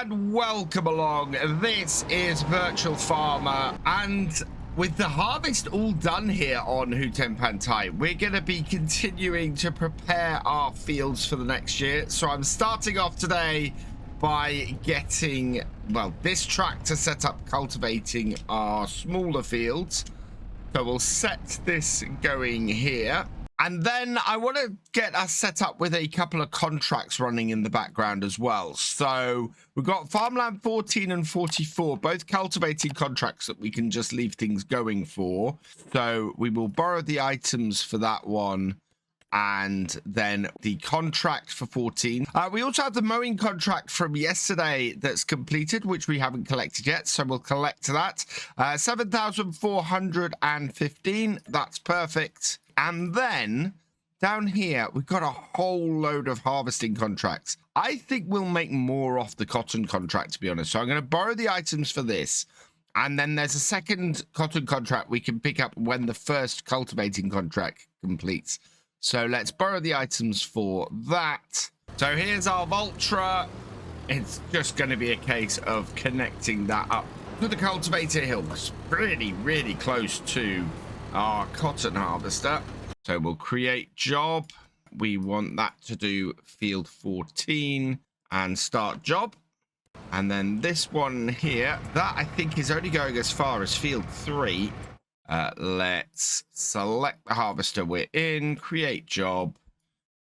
and welcome along. This is Virtual Farmer, and with the harvest all done here on Hutan Pantai, we're going to be continuing to prepare our fields for the next year. So I'm starting off today by getting, well, this tractor set up cultivating our smaller fields. So we'll set this going here. And then I want to get us set up with a couple of contracts running in the background as well. So we've got Farmland 14 and 44, both cultivating contracts that we can just leave things going for. So we will borrow the items for that one. And then the contract for 14. We also have the mowing contract from yesterday that's completed, which we haven't collected yet. So we'll collect that. 7,415. That's perfect. And then down here, we've got a whole load of harvesting contracts. I think we'll make more off the cotton contract, to be honest. So I'm going to borrow the items for this. And then there's a second cotton contract we can pick up when the first cultivating contract completes. So let's borrow the items for that. So here's our Voltra. It's just going to be a case of connecting that up to the cultivator hills. Really close to our cotton harvester. So we'll create job. We want that to do field 14 and start job. And then this one here, that I think is only going as far as field 3. Let's select the harvester we're in, create job,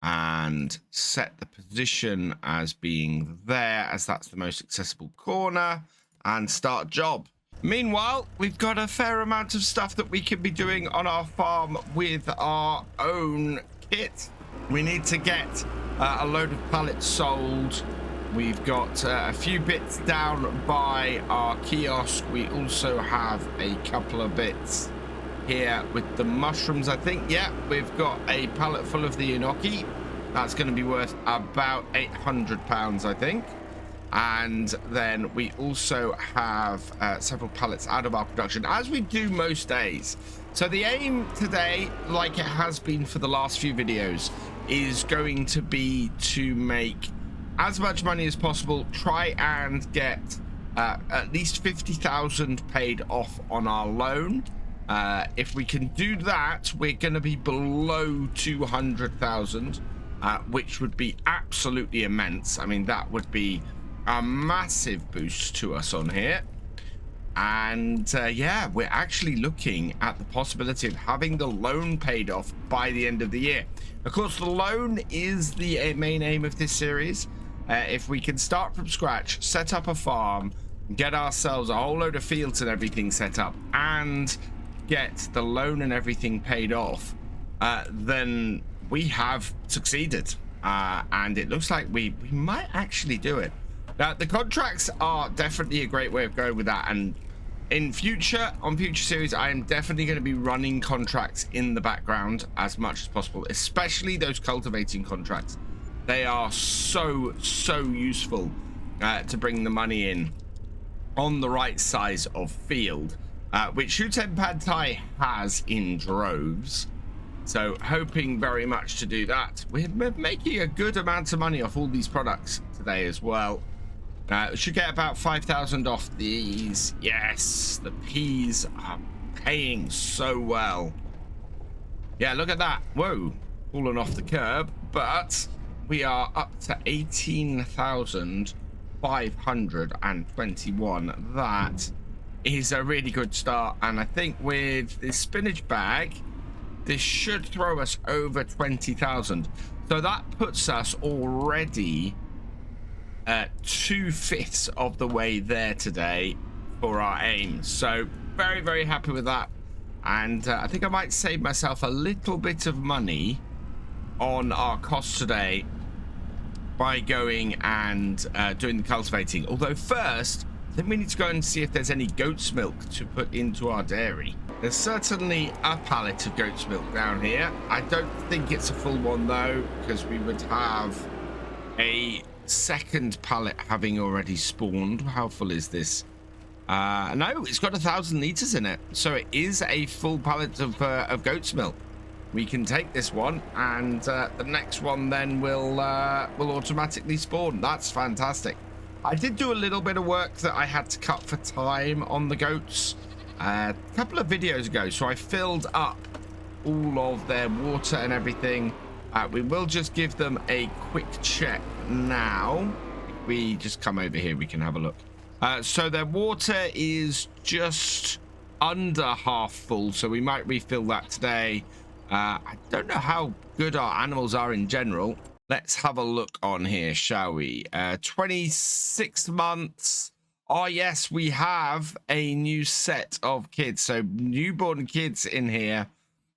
and set the position as being there, as that's the most accessible corner, and start job. Meanwhile, we've got a fair amount of stuff that we can be doing on our farm with our own kit. We need to get a load of pallets sold. We've got a few bits down by our kiosk. We also have a couple of bits here with the mushrooms, I think. Yeah, we've got a pallet full of the enoki. That's going to be worth about £800, I think. And then we also have several pallets out of our production, as we do most days. So the aim today, like it has been for the last few videos, is going to be to make as much money as possible, try and get at least 50,000 paid off on our loan. If we can do that, we're going to be below 200,000, which would be absolutely immense. I mean, that would be a massive boost to us on here. And yeah, we're actually looking at the possibility of having the loan paid off by the end of the year. Of course, the loan is the main aim of this series. If we can start from scratch, set up a farm, get ourselves a whole load of fields and everything set up, and get the loan and everything paid off, then we have succeeded. And it looks like we might actually do it. Now, the contracts are definitely a great way of going with that. And in future, on future series, I am definitely going to be running contracts in the background as much as possible, especially those cultivating contracts. They are so useful to bring the money in on the right size of field, which Hutan Pantai has in droves. So hoping very much to do that. We're making a good amount of money off all these products today as well. Should get about 5,000 off these. Yes, the peas are paying so well. Yeah, look at that. Whoa, fallen off the curb, but we are up to 18,521. That is a really good start. And I think with this spinach bag, this should throw us over 20,000. So that puts us already at 2/5 of the way there today for our aim. So very happy with that. And I think I might save myself a little bit of money on our costs today by going and doing the cultivating. Although first, I think we need to go and see if there's any goat's milk to put into our dairy. There's certainly a pallet of goat's milk down here. I don't think it's a full one though, because we would have a second pallet having already spawned. How full is this? No, it's got 1,000 liters in it, so it is a full pallet of goat's milk. We can take this one, and the next one then will automatically spawn. That's fantastic. I did do a little bit of work that I had to cut for time on the goats a couple of videos ago, so I filled up all of their water and everything. We will just give them a quick check now. If we just come over here, we can have a look. So their water is just under half full, so we might refill that today. I don't know how good our animals are in general. Let's have a look on here, shall we? 26 months. Oh, yes, we have a new set of kids. So newborn kids in here.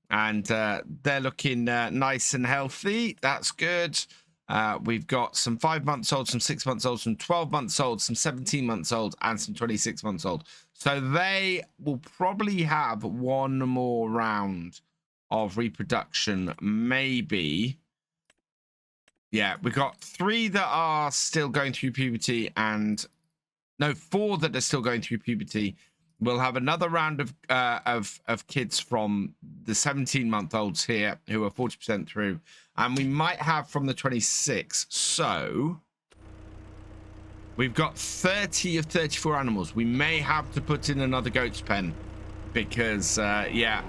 And they're looking nice and healthy. That's good. We've got some 5 months old, some 6 months old, some 12 months old, some 17 months old, and some 26 months old. So they will probably have one more round of reproduction, maybe. Yeah, we've got 3 that are still going through puberty, and no, 4 that are still going through puberty. We'll have another round of kids from the 17-month-olds here who are 40% through, and we might have from the 26. So we've got 30 of 34 animals. We may have to put in another goat's pen because, yeah,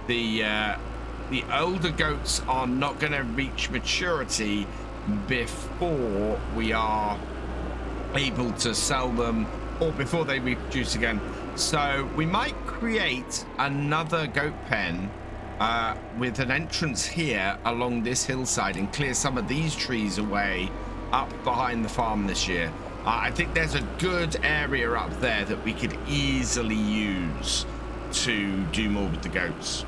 the older goats are not going to reach maturity before we are able to sell them or before they reproduce again. So we might create another goat pen with an entrance here along this hillside and clear some of these trees away up behind the farm this year. I think there's a good area up there that we could easily use to do more with the goats.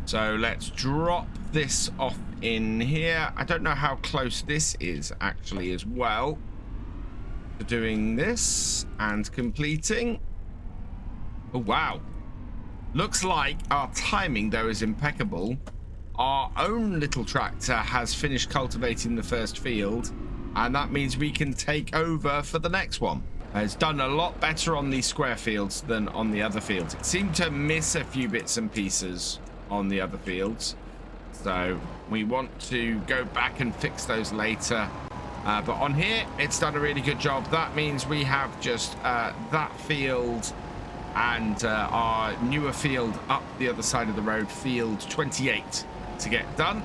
So let's drop this off in here. I don't know how close this is actually as well to doing this and completing. Oh, wow. Looks like our timing, though, is impeccable. Our own little tractor has finished cultivating the first field, and that means we can take over for the next one. It's done a lot better on these square fields than on the other fields. It seemed to miss a few bits and pieces on the other fields, so we want to go back and fix those later. But on here, it's done a really good job. That means we have just that field and our newer field up the other side of the road, field 28, to get done.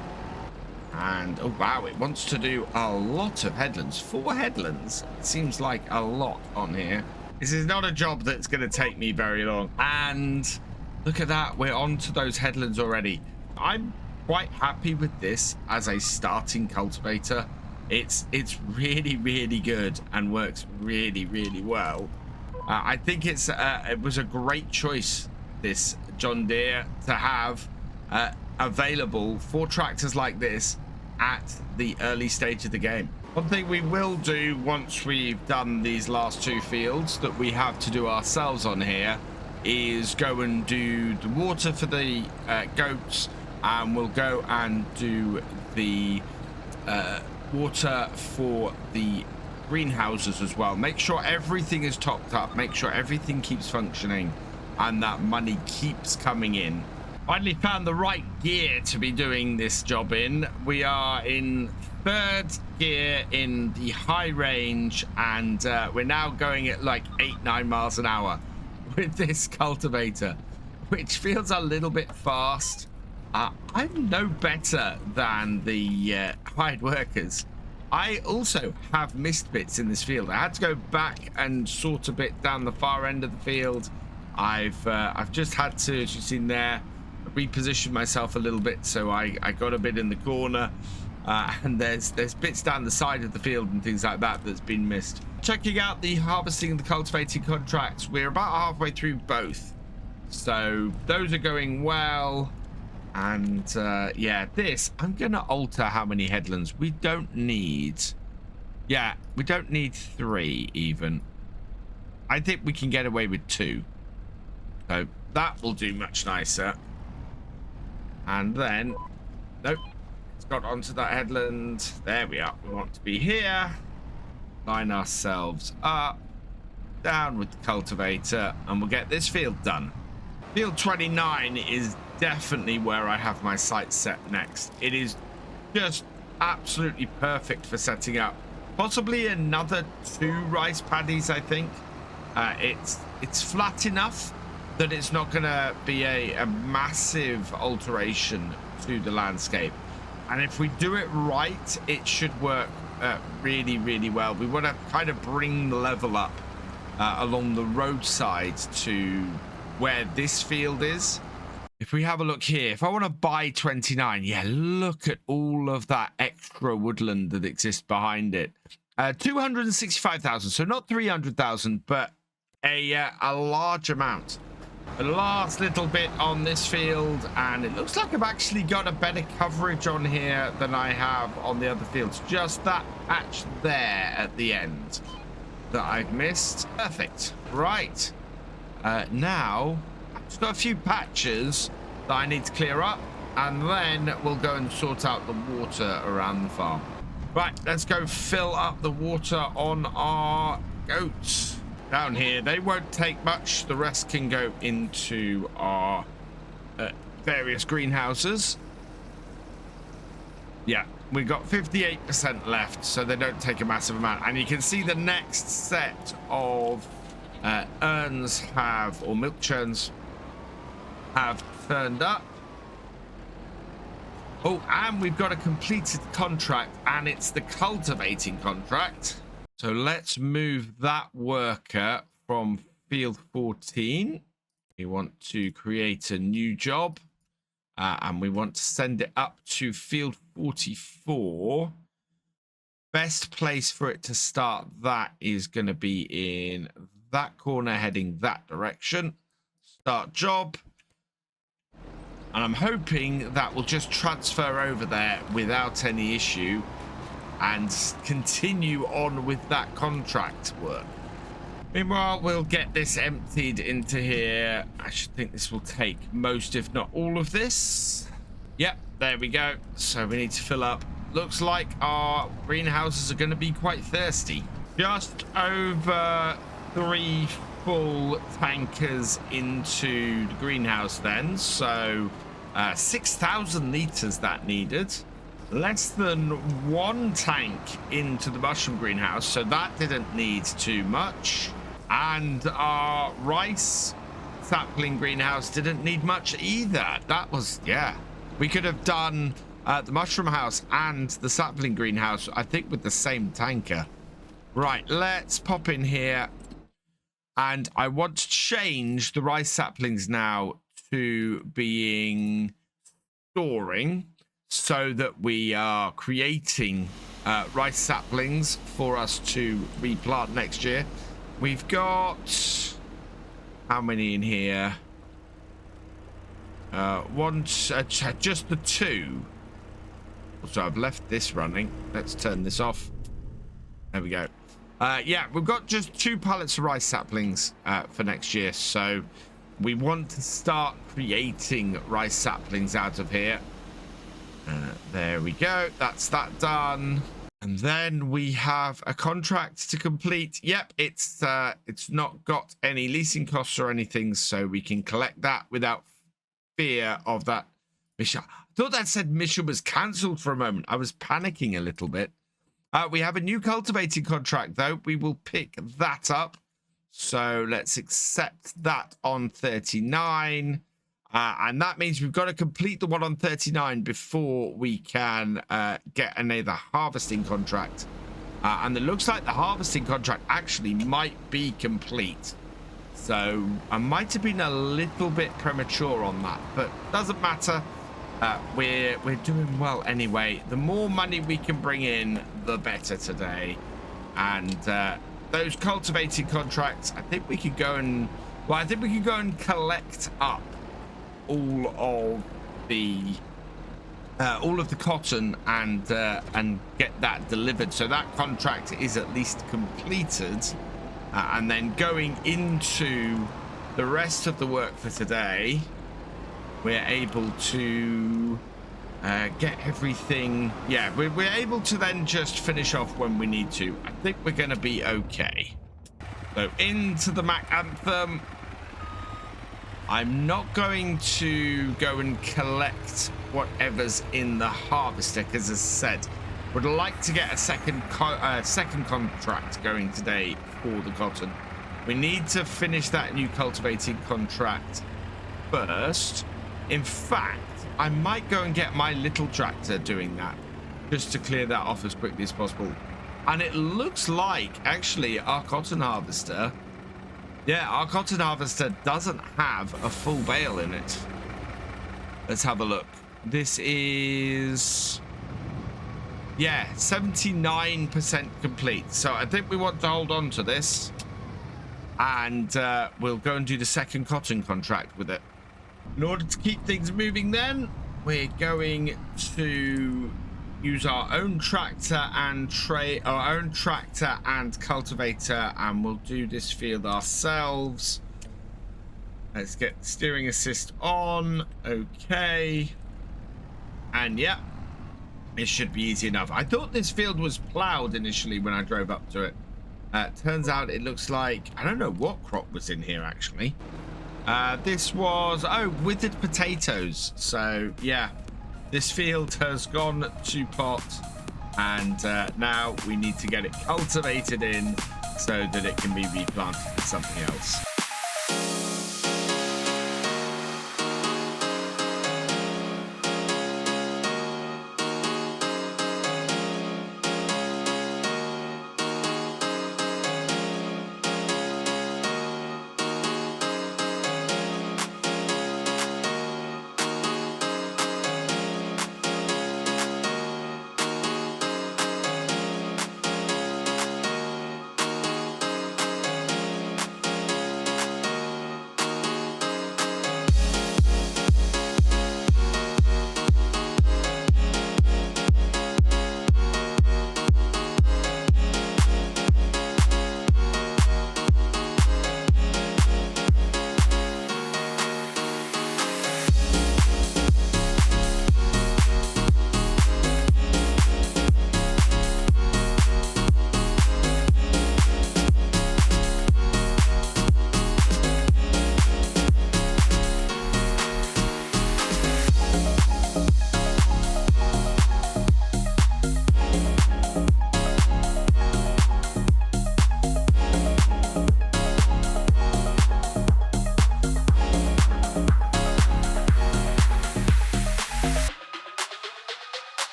And oh wow, it wants to do a lot of headlands. 4 headlands. It seems like a lot on here. This is not a job that's going to take me very long. And look at that, we're on to those headlands already. I'm quite happy with this as a starting cultivator. It's really, really good and works really, really well. I think it was a great choice, this John Deere, to have available for tractors like this at the early stage of the game. One thing we will do once we've done these last 2 fields that we have to do ourselves on here is go and do the water for the goats, and we'll go and do the water for the greenhouses as well. Make sure everything is topped up, make sure everything keeps functioning, and that money keeps coming in. Finally found the right gear to be doing this job in. We are in 3rd gear in the high range, and we're now going at like 8-9 miles an hour with this cultivator, which feels a little bit fast. I'm no better than the hired workers. I also have missed bits in this field. I had to go back and sort a bit down the far end of the field. I've just had to, as you've seen there, reposition myself a little bit, so I got a bit in the corner, and there's bits down the side of the field and things like that that's been missed. Checking out the harvesting and the cultivating contracts, we're about halfway through both, so those are going well. And yeah, this, I'm gonna alter how many headlands. We don't need, yeah, we don't need 3 even. I think we can get away with 2, so that will do much nicer. And then, nope, it's got onto that headland. There we are. We want to be here. Line ourselves up, down with the cultivator, and we'll get this field done. Field 29 is definitely where I have my sights set next. It is just absolutely perfect for setting up possibly another 2 rice paddies, I think. It's flat enough that it's not going to be a massive alteration to the landscape. And if we do it right, it should work really, really well. We want to kind of bring the level up along the roadside to where this field is. If we have a look here, if I want to buy 29, yeah, look at all of that extra woodland that exists behind it. 265,000, so not 300,000, but a large amount. The last little bit on this field, and it looks like I've actually got a better coverage on here than I have on the other fields. Just that patch there at the end that I've missed. Perfect. Right. Now, I've just got a few patches that I need to clear up, and then we'll go and sort out the water around the farm. Right, let's go fill up the water on our goats. Down here, they won't take much. The rest can go into our various greenhouses. Yeah, we've got 58% left, so they don't take a massive amount. And you can see the next set of urns have, or milk churns have turned up. Oh, and we've got a completed contract, and it's the cultivating contract. So let's move that worker from field 14. We want to create a new job, and we want to send it up to field 44. Best place for it to start that is going to be in that corner heading that direction. Start job. And I'm hoping that will just transfer over there without any issue and continue on with that contract work. Meanwhile, we'll get this emptied into here. I should think this will take most, if not all of this. Yep, there we go. So we need to fill up. Looks like our greenhouses are going to be quite thirsty. Just over 3 full tankers into the greenhouse then. So 6,000 litres that needed. Less than 1 tank into the mushroom greenhouse, so that didn't need too much. And our rice sapling greenhouse didn't need much either. That was, yeah. We could have done the mushroom house and the sapling greenhouse, I think, with the same tanker. Right, let's pop in here. And I want to change the rice saplings now to being storing, so that we are creating rice saplings for us to replant next year. We've got how many in here? Just the 2. So I've left this running. Let's turn this off. There we go. Yeah, we've got just 2 pallets of rice saplings for next year. So we want to start creating rice saplings out of here. There we go. That's that done. And then we have a contract to complete. Yep, it's not got any leasing costs or anything, so we can collect that without fear of that mission. I thought that said mission was cancelled for a moment. I was panicking a little bit. We have a new cultivating contract, though. We will pick that up. So let's accept that on 39. And that means we've got to complete the one on 39 before we can get another harvesting contract. And it looks like the harvesting contract actually might be complete. So I might have been a little bit premature on that, but doesn't matter. We're doing well anyway. The more money we can bring in, the better today. And those cultivating contracts, I think we could go and, well, I think we could go and collect up all of the cotton and get that delivered, so that contract is at least completed, and then going into the rest of the work for today, we're able to get everything. Yeah, we're able to then just finish off when we need to. I think we're going to be okay. So into the Mac Anthem. I'm not going to go and collect whatever's in the harvester, because as I said, Would like to get a second contract going today for the cotton. We need to finish that new cultivating contract first. In fact, I might go and get my little tractor doing that just to clear that off as quickly as possible. And it looks like actually our cotton harvester, yeah, our cotton harvester doesn't have a full bale in it. Let's have a look. This is, yeah, 79% complete. So I think we want to hold on to this, and we'll go and do the second cotton contract with it. In order to keep things moving then, we're going to use our own tractor and cultivator, and we'll do this field ourselves. Let's get steering assist on. Okay. And yeah, it should be easy enough. I thought this field was plowed initially when I drove up to it. Turns out it looks like, I don't know what crop was in here actually. This was, withered potatoes. So yeah, this field has gone to pot, and now we need to get it cultivated in so that it can be replanted for something else.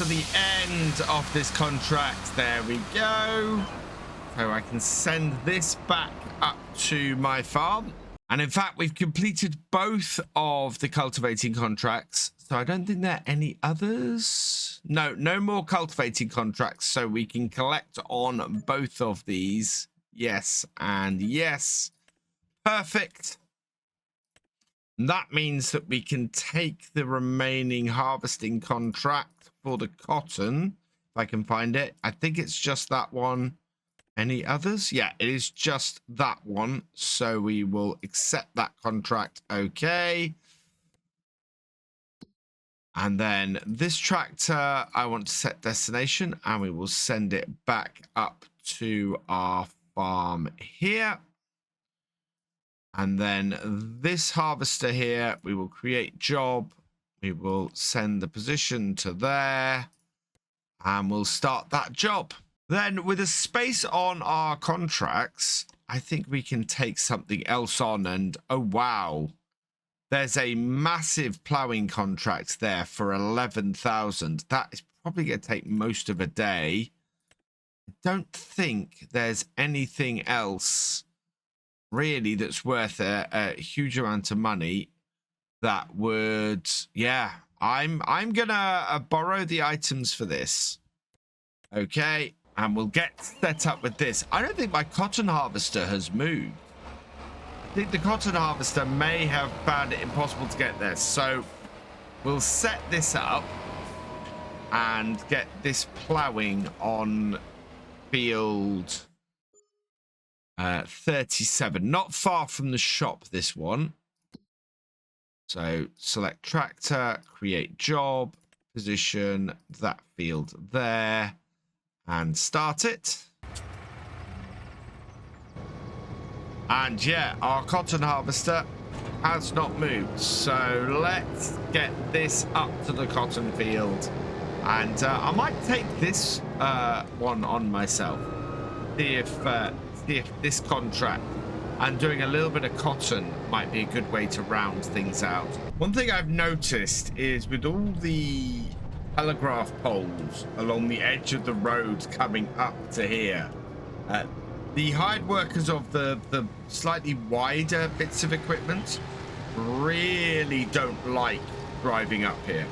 The end of this contract. There we go. So I can send this back up to my farm, and in fact we've completed both of the cultivating contracts, so I don't think there are any others. No more cultivating contracts, so we can collect on both of these. Yes and yes. Perfect. That means that we can take the remaining harvesting contract for the cotton, if I can find it. I think it's just that one. Any others? Yeah, it is just that one. So we will accept that contract. Okay. And then this tractor, I want to set destination, and we will send it back up to our farm here. And then this harvester here, we will create job. We will send the position to there, and we'll start that job. Then with a space on our contracts, I think we can take something else on. And oh, wow. There's a massive plowing contract there for 11,000. That is probably going to take most of a day. I don't think there's anything else really that's worth a huge amount of money. That would, yeah, I'm gonna borrow the items for this. Okay, and we'll get set up with this. I don't think my cotton harvester has moved. think the cotton harvester may have found it impossible to get there. So we'll set this up and get this plowing on field 37. Not far from the shop, this one. So select tractor, create job, position that field there, and start it. And yeah, our cotton harvester has not moved. So let's get this up to the cotton field. And I might take this one on myself. See if this contract and doing a little bit of cotton might be a good way to round things out. One thing I've noticed is with all the telegraph poles along the edge of the road coming up to here, the hired workers of the slightly wider bits of equipment really don't like driving up here.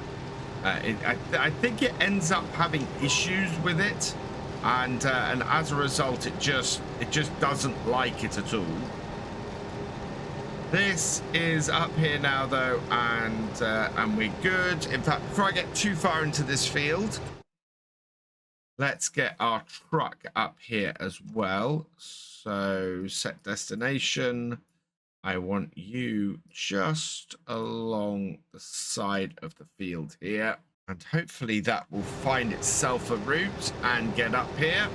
I think it ends up having issues with it, and as a result, it just doesn't like it at all. This is up here now, though, and we're good. In fact, before I get too far into this field, let's get our truck up here as well. So set destination. I want you just along the side of the field here, and hopefully that will find itself a route and get up here.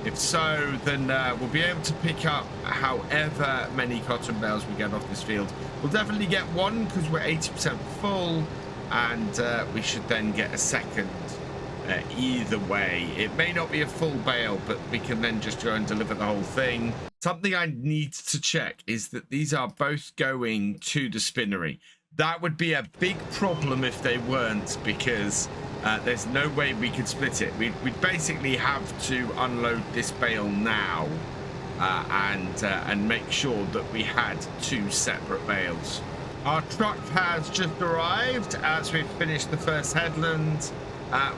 If so, then we'll be able to pick up however many cotton bales we get off this field. We'll definitely get one because we're 80% full, and we should then get a second. Either way, it may not be a full bale, but we can then just go and deliver the whole thing. Something I need to check is that these are both going to the spinnery. That would be a big problem if they weren't, because there's no way we could split it. We'd basically have to unload this bale now and make sure that we had two separate bales. Our truck has just arrived as we've finished the first headland.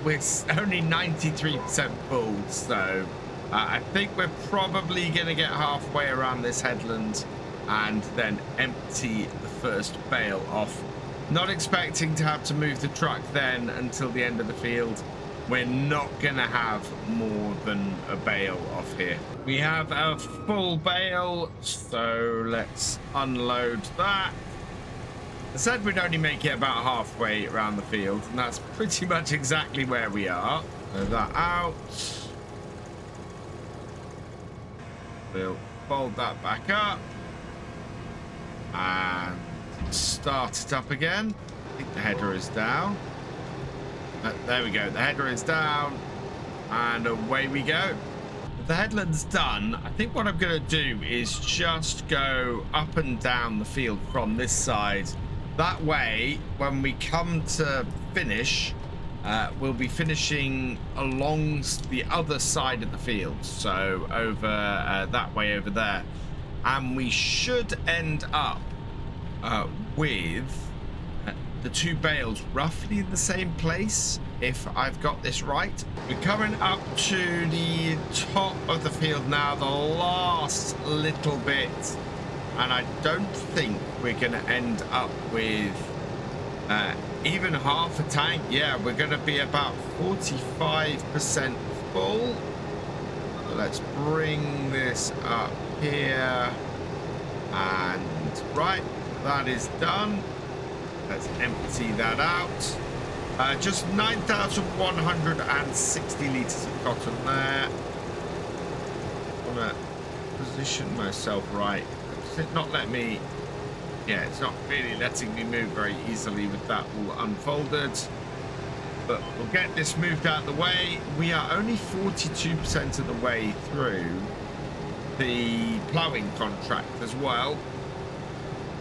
We're only 93% full, so I think we're probably going to get halfway around this headland and then empty the first bale off. Not expecting to have to move the truck then until the end of the field. We're not going to have more than a bale off here. We have a full bale, so let's unload that. I said we'd only make it about halfway around the field, and that's pretty much exactly where we are. Throw that out. We'll fold that back up and start it up again. I think the header is down. There we go. The header is down, and away we go. If the headland's done, I think what I'm going to do is just go up and down the field from this side. That way, when we come to finish, we'll be finishing along the other side of the field. So over that way over there. And we should end up with the two bales roughly in the same place, if I've got this right. We're coming up to the top of the field now, the last little bit. And I don't think we're going to end up with even half a tank. Yeah, we're going to be about 45% full. Let's bring this up here. And right, that is done. Let's empty that out. Just 9,160 litres of cotton there. I want to position myself right. It not let me, yeah, it's not really letting me move very easily with that all unfolded, but we'll get this moved out of the way. We are only 42% of the way through the ploughing contract as well,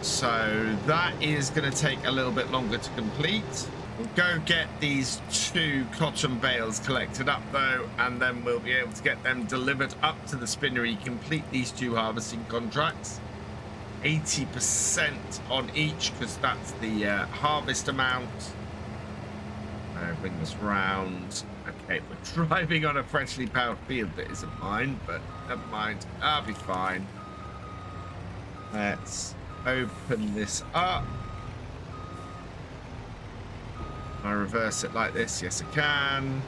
so that is going to take a little bit longer to complete. We'll go get these two cotton bales collected up though, and then we'll be able to get them delivered up to the spinnery, complete these two harvesting contracts. 80% on each, because that's the harvest amount. Bring this round. Okay, we're driving on a freshly plowed field that isn't mine, but never mind, I'll be fine. Let's open this up. Can I reverse it like this? Yes, I can.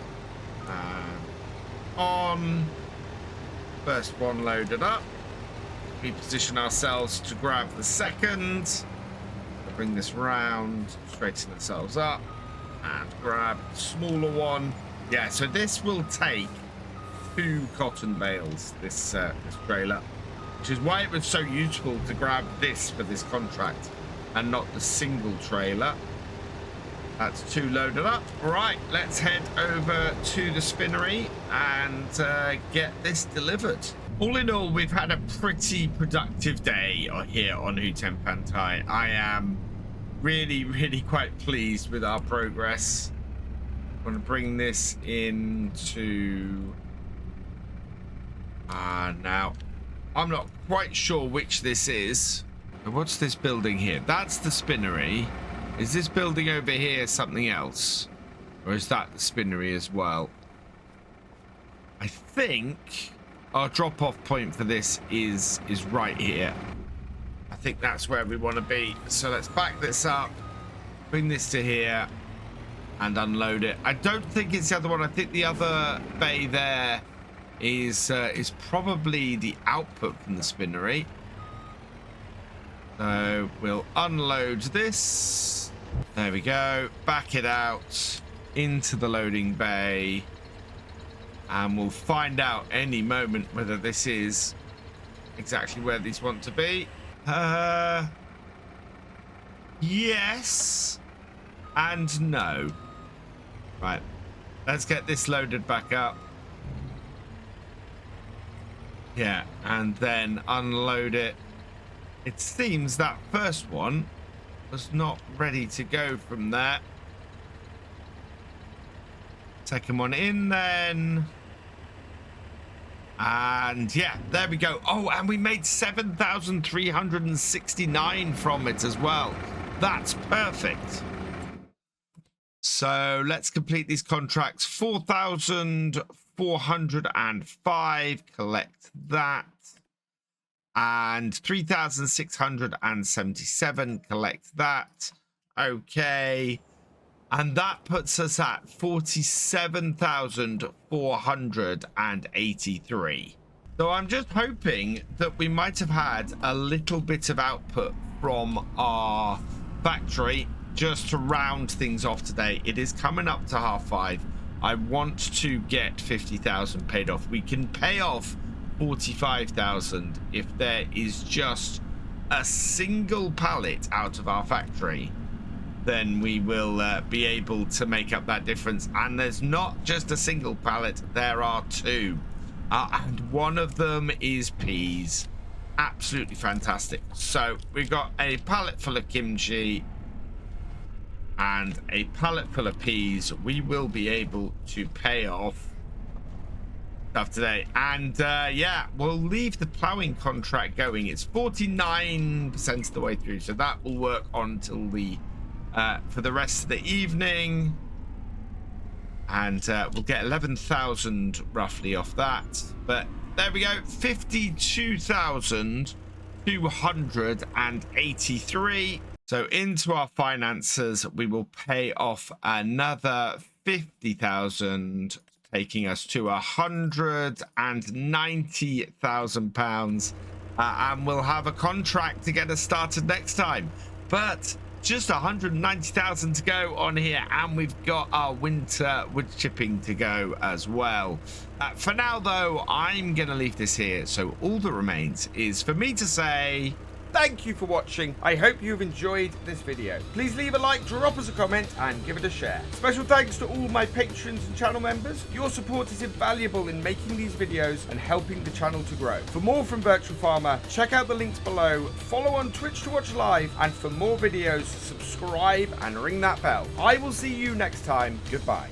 On. First one loaded up. We position ourselves to grab the second. We'll bring this round, straighten ourselves up, and grab the smaller one. Yeah, so this will take 2 cotton bales, this trailer, which is why it was so useful to grab this for this contract and not the single trailer. That's 2 loaded up. Right, let's head over to the spinnery and get this delivered. All in all, we've had a pretty productive day here on Hutan Pantai. I am really quite pleased with our progress. I'm going to bring this into... now, I'm not quite sure which this is. What's this building here? That's the spinnery. Is this building over here something else? Or is that the spinnery as well? I think our drop-off point for this is right here. I think that's where we want to be. So let's back this up, bring this to here, and unload it. I don't think it's the other one. I think the other bay there is probably the output from the spinnery. So we'll unload this. There we go. Back it out into the loading bay. And we'll find out any moment whether this is exactly where these want to be. Yes and no. Right. Let's get this loaded back up. Yeah, and then unload it. It seems that first one was not ready to go from there. Second one in then. And yeah, there we go. Oh, and we made 7,369 from it as well. That's perfect. So let's complete these contracts. 4,405. Collect that. And 3,677. Collect that. Okay. And that puts us at 47,483. So I'm just hoping that we might have had a little bit of output from our factory just to round things off today. It is coming up to 5:30. I want to get 50,000 paid off. We can pay off 45,000 if there is just a single pallet out of our factory. Then we will be able to make up that difference. And there's not just a single pallet, there are 2. And one of them is peas. Absolutely fantastic. So we've got a pallet full of kimchi and a pallet full of peas. We will be able to pay off stuff today. And yeah, we'll leave the ploughing contract going. It's 49% of the way through. So that will work on till the... for the rest of the evening, and we'll get 11,000 roughly off that. But there we go, 52,283. So into our finances, we will pay off another 50,000, taking us to 190,000 pounds, and we'll have a contract to get us started next time. But just 190,000 to go on here, and we've got our winter wood chipping to go as well. For now, though, I'm going to leave this here. So all that remains is for me to say... Thank you for watching. I hope you've enjoyed this video. Please leave a like, drop us a comment, and give it a share. Special thanks to all my patrons and channel members. Your support is invaluable in making these videos and helping the channel to grow. For more from Virtual Farmer, check out the links below, follow on Twitch to watch live, and for more videos, subscribe and ring that bell. I will see you next time. Goodbye.